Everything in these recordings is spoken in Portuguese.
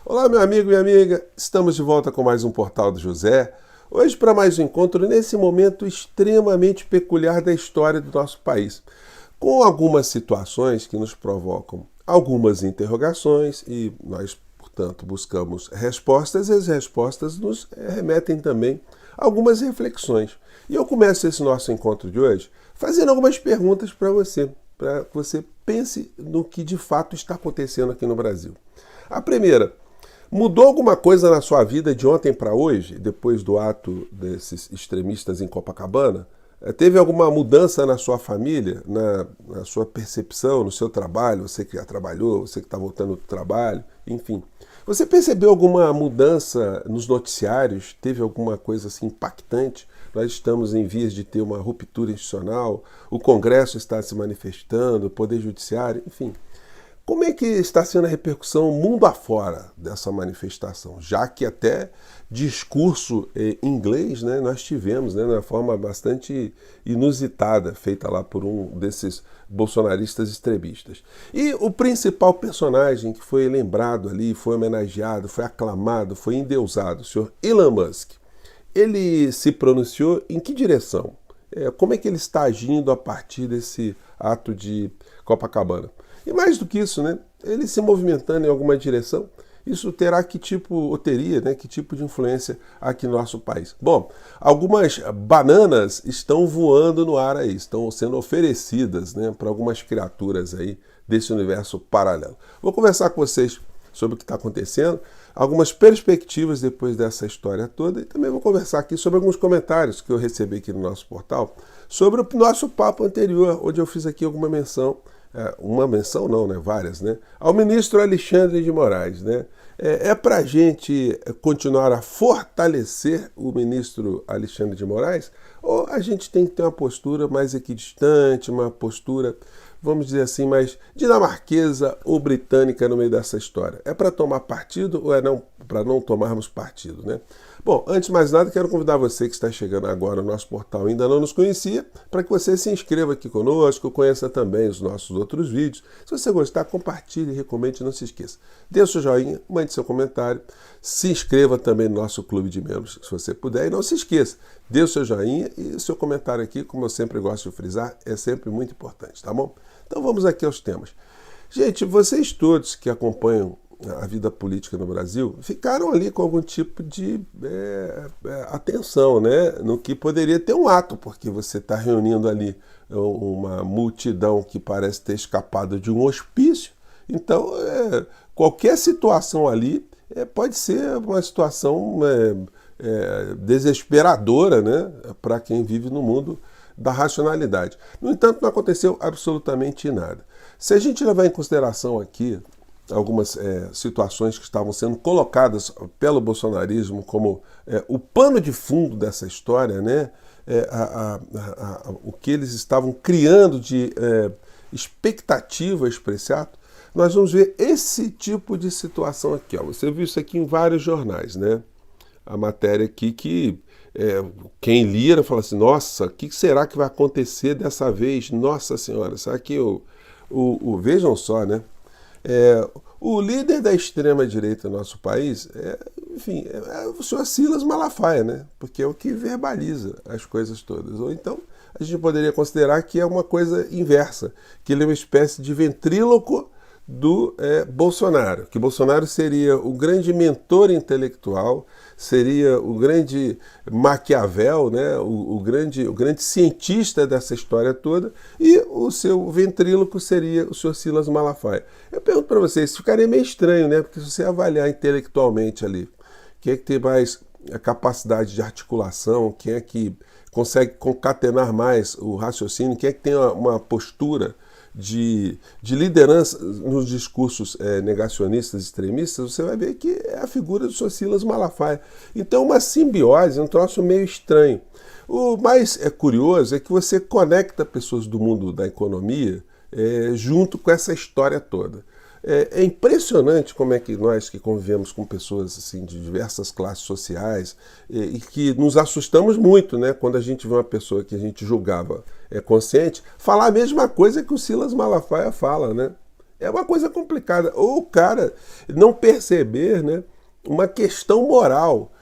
Olá, meu amigo e minha amiga, estamos de volta com mais um Portal do José. Hoje para mais um encontro nesse momento extremamente peculiar da história do nosso país, com algumas situações que nos provocam algumas interrogações e nós, portanto, buscamos respostas e as respostas nos remetem também a algumas reflexões. E eu começo esse nosso encontro de hoje fazendo algumas perguntas para que você pense no que de fato está acontecendo aqui no Brasil. A primeira: mudou alguma coisa na sua vida de ontem para hoje, depois do ato desses extremistas em Copacabana? Teve alguma mudança na sua família, na sua percepção, no seu trabalho, você que já trabalhou, você que está voltando do trabalho, enfim. Você percebeu alguma mudança nos noticiários? Teve alguma coisa assim impactante? Nós estamos em vias de ter uma ruptura institucional, o Congresso está se manifestando, o Poder Judiciário, enfim. Como é que está sendo a repercussão mundo afora dessa manifestação? Já que até discurso em inglês, né, nós tivemos, né, de uma forma bastante inusitada, feita lá por um desses bolsonaristas extremistas. E o principal personagem que foi lembrado ali, foi homenageado, foi aclamado, foi endeusado, o senhor Elon Musk. Ele se pronunciou em que direção? Como é que ele está agindo a partir desse ato de Copacabana? E mais do que isso, né, ele se movimentando em alguma direção, isso terá que tipo, ou teria, né, que tipo de influência aqui no nosso país? Bom, algumas bananas estão voando no ar aí, estão sendo oferecidas, né, para algumas criaturas aí desse universo paralelo. Vou conversar com vocês sobre o que está acontecendo, algumas perspectivas depois dessa história toda, e também vou conversar aqui sobre alguns comentários que eu recebi aqui no nosso portal, sobre o nosso papo anterior, onde eu fiz aqui alguma menção, uma menção não, né, várias, né, ao ministro Alexandre de Moraes, né. É para a gente continuar a fortalecer o ministro Alexandre de Moraes, ou a gente tem que ter uma postura mais equidistante, uma postura, vamos dizer assim, mais dinamarquesa ou britânica no meio dessa história? É para tomar partido ou é para não tomarmos partido, né? Bom, antes de mais nada, quero convidar você que está chegando agora no nosso portal e ainda não nos conhecia, para que você se inscreva aqui conosco, conheça também os nossos outros vídeos. Se você gostar, compartilhe, recomende, não se esqueça. Dê o seu joinha, mande seu comentário, se inscreva também no nosso clube de membros, se você puder, e não se esqueça, dê o seu joinha e o seu comentário aqui, como eu sempre gosto de frisar, é sempre muito importante, tá bom? Então vamos aqui aos temas. Gente, vocês todos que acompanham a vida política no Brasil ficaram ali com algum tipo de atenção, né, no que poderia ter um ato, porque você está reunindo ali uma multidão que parece ter escapado de um hospício. Então, qualquer situação ali pode ser uma situação desesperadora, né, para quem vive no mundo da racionalidade. No entanto, não aconteceu absolutamente nada. Se a gente levar em consideração aqui algumas situações que estavam sendo colocadas pelo bolsonarismo como o pano de fundo dessa história, né, o que eles estavam criando de expectativas para esse ato, nós vamos ver esse tipo de situação aqui. Ó. Você viu isso aqui em vários jornais, né? A matéria aqui que quem lia fala assim, nossa, o que será que vai acontecer dessa vez? Nossa Senhora, será que vejam só, né? O líder da extrema-direita do nosso país, enfim, o senhor Silas Malafaia, né? Porque é o que verbaliza as coisas todas. Ou então, a gente poderia considerar que é uma coisa inversa, que ele é uma espécie de ventríloco do Bolsonaro, que Bolsonaro seria o grande mentor intelectual, seria o grande Maquiavel, né? o grande cientista dessa história toda, e o seu ventríloco seria o senhor Silas Malafaia. Eu pergunto para vocês, isso ficaria meio estranho, né? Porque se você avaliar intelectualmente ali, quem é que tem mais a capacidade de articulação, quem é que consegue concatenar mais o raciocínio, quem é que tem uma postura de liderança nos discursos negacionistas, extremistas, você vai ver que é a figura do senhor Silas Malafaia. Então, uma simbiose, um troço meio estranho. O mais curioso é que você conecta pessoas do mundo da economia junto com essa história toda. É impressionante como é que nós que convivemos com pessoas assim, de diversas classes sociais e que nos assustamos muito, né, quando a gente vê uma pessoa que a gente julgava consciente falar a mesma coisa que o Silas Malafaia fala, né? É uma coisa complicada. Ou o cara não perceber, né, uma questão moral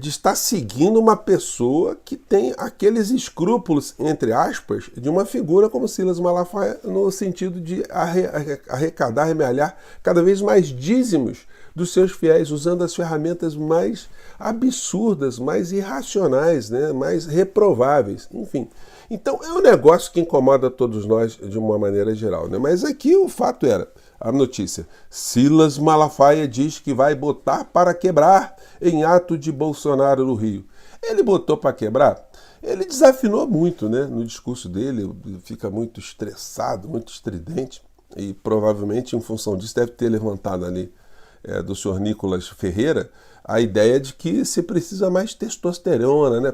de estar seguindo uma pessoa que tem aqueles escrúpulos, entre aspas, de uma figura como Silas Malafaia, no sentido de arrecadar, remelhar cada vez mais dízimos dos seus fiéis, usando as ferramentas mais absurdas, mais irracionais, né, mais reprováveis, enfim. Então é um negócio que incomoda todos nós de uma maneira geral, né? Mas aqui o fato era, a notícia, Silas Malafaia diz que vai botar para quebrar em ato de Bolsonaro no Rio. Ele botou para quebrar? Ele desafinou muito, né, no discurso dele, fica muito estressado, muito estridente, e provavelmente em função disso deve ter levantado ali do senhor Nicolas Ferreira a ideia de que se precisa mais testosterona, né,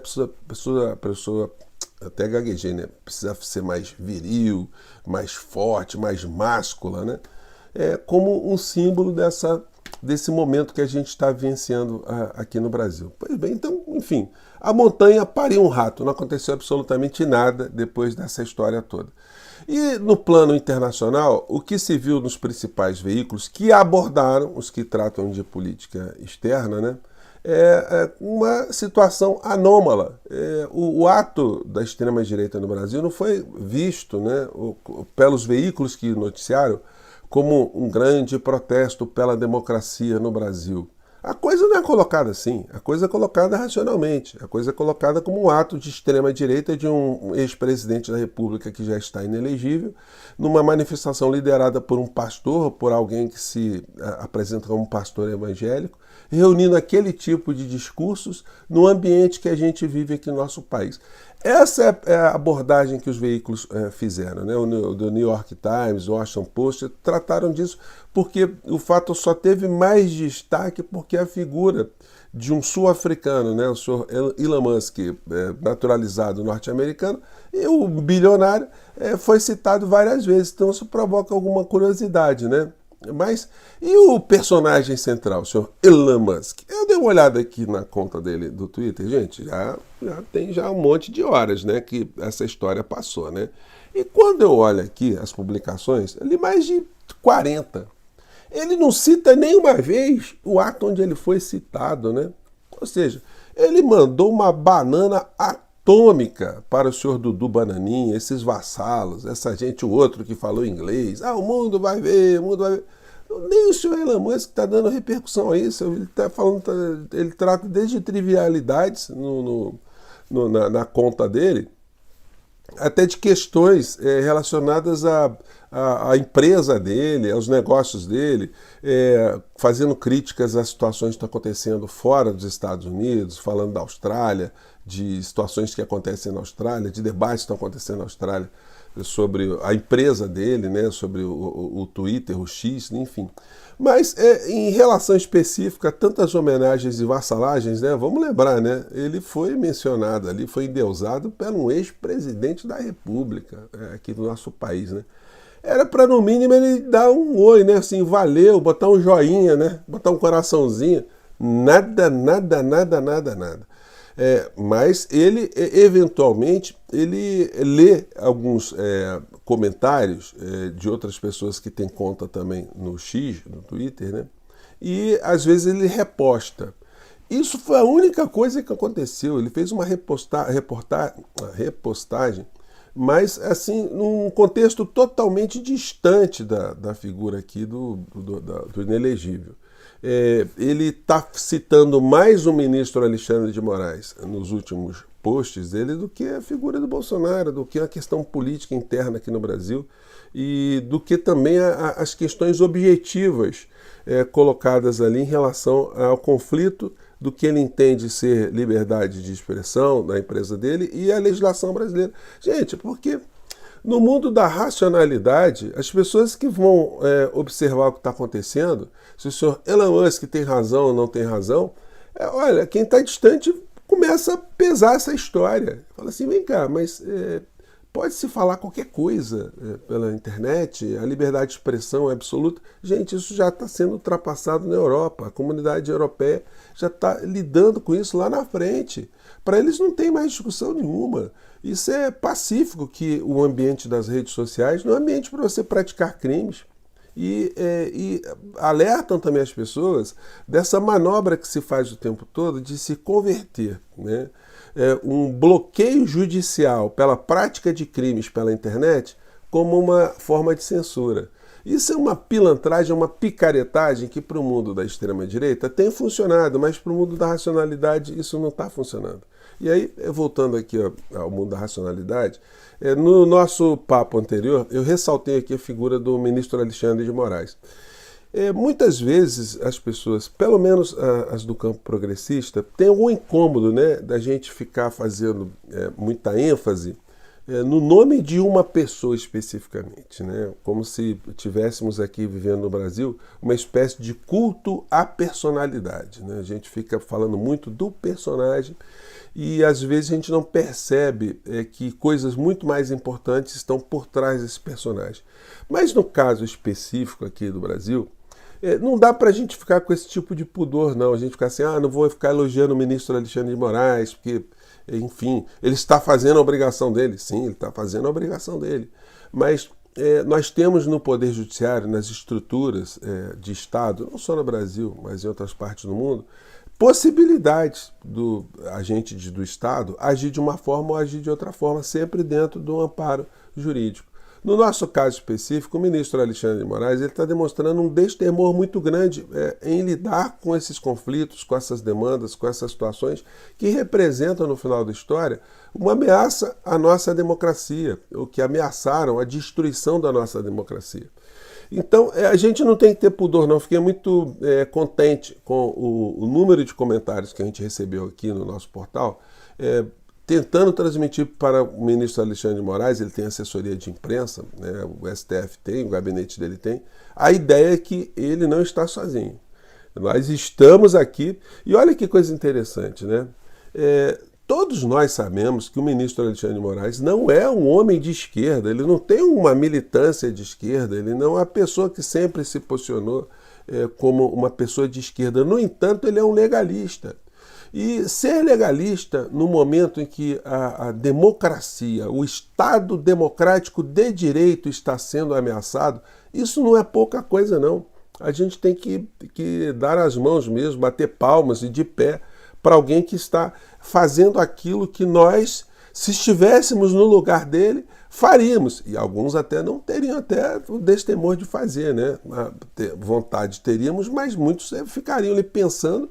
pessoa até gaguejei, né? Precisa ser mais viril, mais forte, mais máscula, né? Como um símbolo desse momento que a gente está vivenciando aqui no Brasil. Pois bem, então, enfim, a montanha pariu um rato, não aconteceu absolutamente nada depois dessa história toda. E no plano internacional, o que se viu nos principais veículos que abordaram, os que tratam de política externa, né? Uma situação anômala. O ato da extrema-direita no Brasil não foi visto, né, pelos veículos que noticiaram como um grande protesto pela democracia no Brasil. A coisa não é colocada assim, a coisa é colocada racionalmente, a coisa é colocada como um ato de extrema-direita de um ex-presidente da República que já está inelegível, numa manifestação liderada por um pastor, por alguém que se apresenta como um pastor evangélico, reunindo aquele tipo de discursos no ambiente que a gente vive aqui no nosso país. Essa é a abordagem que os veículos fizeram, né? O New York Times, o Washington Post trataram disso porque o fato só teve mais destaque porque a figura de um sul-africano, né, o senhor Elon Musk, naturalizado norte-americano, e o bilionário foi citado várias vezes, então isso provoca alguma curiosidade, né? Mas, e o personagem central, o senhor Elon Musk? Eu dei uma olhada aqui na conta dele do Twitter, gente, já tem um monte de horas, né, que essa história passou, né? E quando eu olho aqui as publicações, ali mais de 40. Ele não cita nenhuma vez o ato onde ele foi citado, né? Ou seja, ele mandou uma banana atômica para o senhor Dudu Bananinha, esses vassalos, essa gente, o outro que falou inglês. O mundo vai ver, o mundo vai ver. Nem o senhor Elon Musk está dando repercussão a isso. Ele está falando, ele trata desde trivialidades na conta dele, até de questões relacionadas à empresa dele, aos negócios dele, fazendo críticas às situações que estão acontecendo fora dos Estados Unidos, falando da Austrália, de situações que acontecem na Austrália, de debates que estão acontecendo na Austrália sobre a empresa dele, né, sobre o Twitter, o X, enfim. Mas em relação específica a tantas homenagens e vassalagens, né, vamos lembrar, né, ele foi mencionado ali, foi endeusado por um ex-presidente da República aqui do nosso país, né. Era para no mínimo ele dar um oi, né, assim, valeu, botar um joinha, né, botar um coraçãozinho, nada. Mas ele, eventualmente, ele lê alguns comentários de outras pessoas que têm conta também no X, no Twitter, né? E às vezes ele reposta. Isso foi a única coisa que aconteceu. Ele fez uma repostagem, mas assim, num contexto totalmente distante da figura aqui do inelegível. Ele está citando mais o ministro Alexandre de Moraes nos últimos posts dele do que a figura do Bolsonaro, do que a questão política interna aqui no Brasil e do que também as questões objetivas colocadas ali em relação ao conflito do que ele entende ser liberdade de expressão da empresa dele e a legislação brasileira. Gente, porque no mundo da racionalidade, as pessoas que vão observar o que está acontecendo, se o senhor Elon Musk tem razão ou não tem razão, olha, quem está distante começa a pesar essa história. Fala assim, vem cá, mas pode-se falar qualquer coisa pela internet, a liberdade de expressão é absoluta. Gente, isso já está sendo ultrapassado na Europa, a comunidade europeia já está lidando com isso lá na frente. Para eles não tem mais discussão nenhuma. Isso é pacífico, que o ambiente das redes sociais não é ambiente para você praticar crimes. e alertam também as pessoas dessa manobra que se faz o tempo todo de se converter, né, um bloqueio judicial pela prática de crimes pela internet como uma forma de censura. Isso é uma pilantragem, uma picaretagem que para o mundo da extrema-direita tem funcionado, mas para o mundo da racionalidade isso não está funcionando. E aí, voltando aqui ao mundo da racionalidade, no nosso papo anterior, eu ressaltei aqui a figura do ministro Alexandre de Moraes. Muitas vezes as pessoas, pelo menos as do campo progressista, têm algum incômodo, né, da gente ficar fazendo muita ênfase no nome de uma pessoa especificamente, né? Como se tivéssemos aqui vivendo no Brasil uma espécie de culto à personalidade, né? A gente fica falando muito do personagem e às vezes a gente não percebe que coisas muito mais importantes estão por trás desse personagem. Mas no caso específico aqui do Brasil, não dá para a gente ficar com esse tipo de pudor, não. A gente ficar assim, não vou ficar elogiando o ministro Alexandre de Moraes, porque, enfim, ele está fazendo a obrigação dele. Sim, ele está fazendo a obrigação dele. Mas nós temos no Poder Judiciário, nas estruturas de Estado, não só no Brasil, mas em outras partes do mundo, possibilidades do agente do Estado agir de uma forma ou agir de outra forma, sempre dentro do amparo jurídico. No nosso caso específico, o ministro Alexandre de Moraes está demonstrando um destemor muito grande em lidar com esses conflitos, com essas demandas, com essas situações que representam, no final da história, uma ameaça à nossa democracia, ou que ameaçaram a destruição da nossa democracia. Então, a gente não tem que ter pudor, não. Fiquei muito contente com o número de comentários que a gente recebeu aqui no nosso portal, tentando transmitir para o ministro Alexandre de Moraes. Ele tem assessoria de imprensa, né, o STF tem, o gabinete dele tem, a ideia é que ele não está sozinho. Nós estamos aqui, e olha que coisa interessante, né? Todos nós sabemos que o ministro Alexandre de Moraes não é um homem de esquerda, ele não tem uma militância de esquerda, ele não é a pessoa que sempre se posicionou como uma pessoa de esquerda. No entanto, ele é um legalista. E ser legalista no momento em que a democracia, o Estado democrático de direito está sendo ameaçado, isso não é pouca coisa, não. A gente tem que dar as mãos mesmo, bater palmas e de pé para alguém que está fazendo aquilo que nós, se estivéssemos no lugar dele, faríamos. E alguns até não teriam até o destemor de fazer, né? Vontade teríamos, mas muitos ficariam ali pensando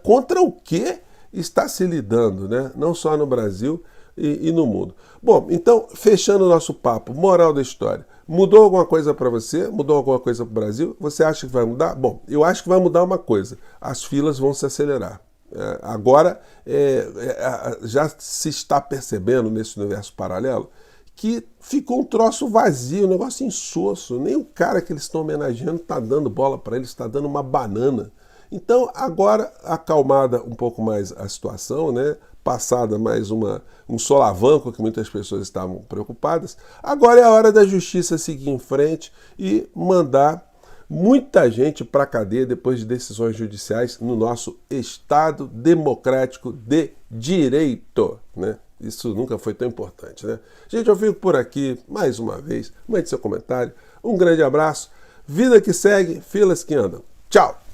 contra o que está se lidando, né? Não só no Brasil e no mundo. Bom, então, fechando o nosso papo, moral da história. Mudou alguma coisa para você? Mudou alguma coisa para o Brasil? Você acha que vai mudar? Bom, eu acho que vai mudar uma coisa. As filas vão se acelerar. Agora, já se está percebendo nesse universo paralelo que ficou um troço vazio, um negócio insosso. Nem o cara que eles estão homenageando está dando bola para eles, está dando uma banana. Então, agora, acalmada um pouco mais a situação, né? Passada mais um solavanco que muitas pessoas estavam preocupadas, agora é a hora da justiça seguir em frente e mandar muita gente para a cadeia depois de decisões judiciais no nosso Estado democrático de direito, né? Isso nunca foi tão importante, né? Gente, eu fico por aqui mais uma vez. Mande seu comentário. Um grande abraço. Vida que segue, filas que andam. Tchau!